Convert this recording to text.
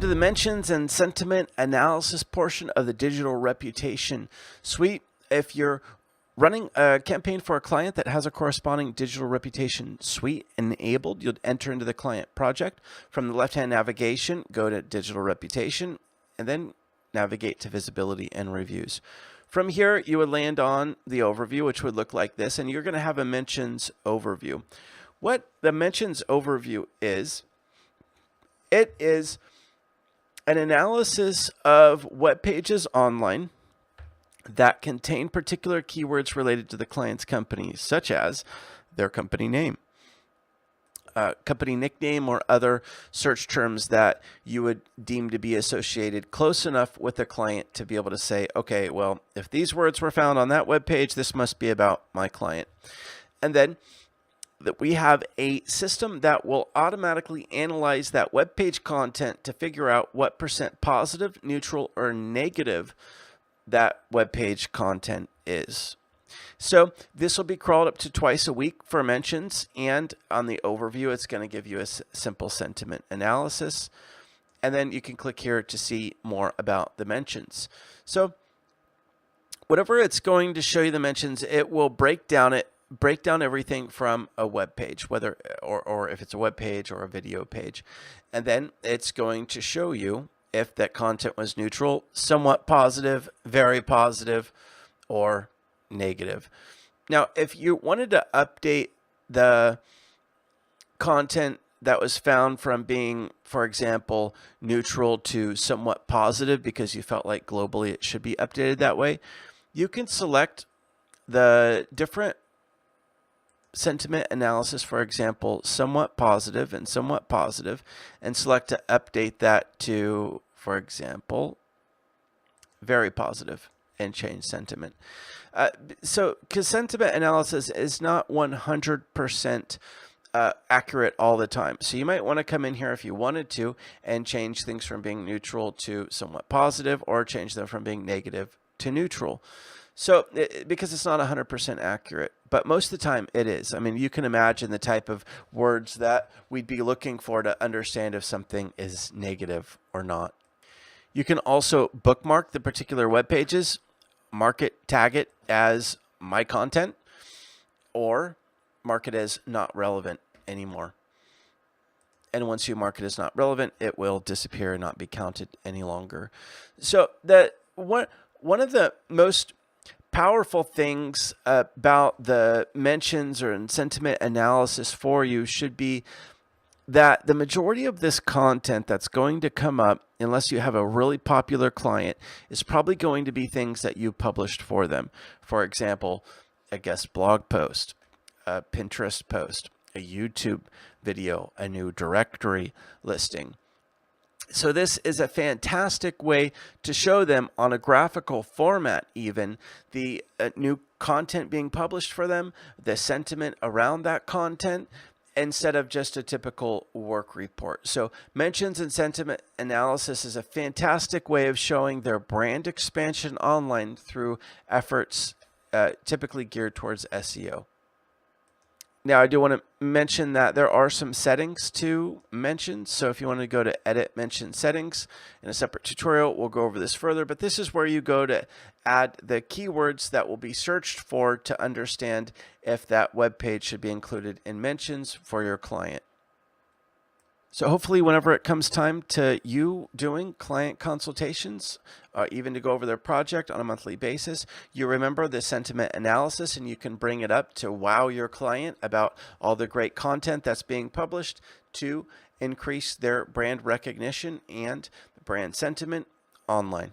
to the mentions and sentiment analysis portion of the digital reputation suite. If you're running a campaign for a client that has a corresponding digital reputation suite enabled, you'll enter into the client project. From the left-hand navigation, go to digital reputation, and then navigate to visibility and reviews. From here, you would land on the overview, which would look like this, and you're going to have a mentions overview. What the mentions overview is, it is an analysis of web pages online that contain particular keywords related to the client's company, such as their company name, company nickname, or other search terms that you would deem to be associated close enough with the client to be able to say, okay, well, if these words were found on that web page, this must be about my client. And then that we have a system that will automatically analyze that web page content to figure out what % positive, neutral, or negative that web page content is. So this will be crawled up to twice a week for mentions, and on the overview, it's going to give you a simple sentiment analysis. And then you can click here to see more about the mentions. So whatever it's going to show you the mentions, it will break down everything from a web page, whether or if it's a web page or a video page. And then it's going to show you if that content was neutral, somewhat positive, very positive, or negative. Now, if you wanted to update the content that was found from being, for example, neutral to somewhat positive because you felt like globally it should be updated that way, you can select the different sentiment analysis, for example, somewhat positive, and select to update that to, for example, very positive, and change sentiment. So, because sentiment analysis is not 100% accurate all the time. So you might want to come in here if you wanted to and change things from being neutral to somewhat positive, or change them from being negative to neutral. So, because it's not 100% accurate, but most of the time it is. I mean, you can imagine the type of words that we'd be looking for to understand if something is negative or not. You can also bookmark the particular web pages, tag it as my content, or mark it as not relevant anymore. And once you mark it as not relevant, it will disappear and not be counted any longer. So one of the most powerful things about the mentions or sentiment analysis for you should be that the majority of this content that's going to come up, unless you have a really popular client, is probably going to be things that you published for them. For example, a guest blog post, a Pinterest post, a YouTube video, a new directory listing. So this is a fantastic way to show them on a graphical format, even the new content being published for them, the sentiment around that content, instead of just a typical work report. So mentions and sentiment analysis is a fantastic way of showing their brand expansion online through efforts typically geared towards SEO. Now, I do want to mention that there are some settings to mentions. So if you want to go to edit mention settings in a separate tutorial, we'll go over this further. But this is where you go to add the keywords that will be searched for to understand if that web page should be included in mentions for your client. So hopefully whenever it comes time to you doing client consultations, even to go over their project on a monthly basis, you remember the sentiment analysis, and you can bring it up to wow your client about all the great content that's being published to increase their brand recognition and brand sentiment online.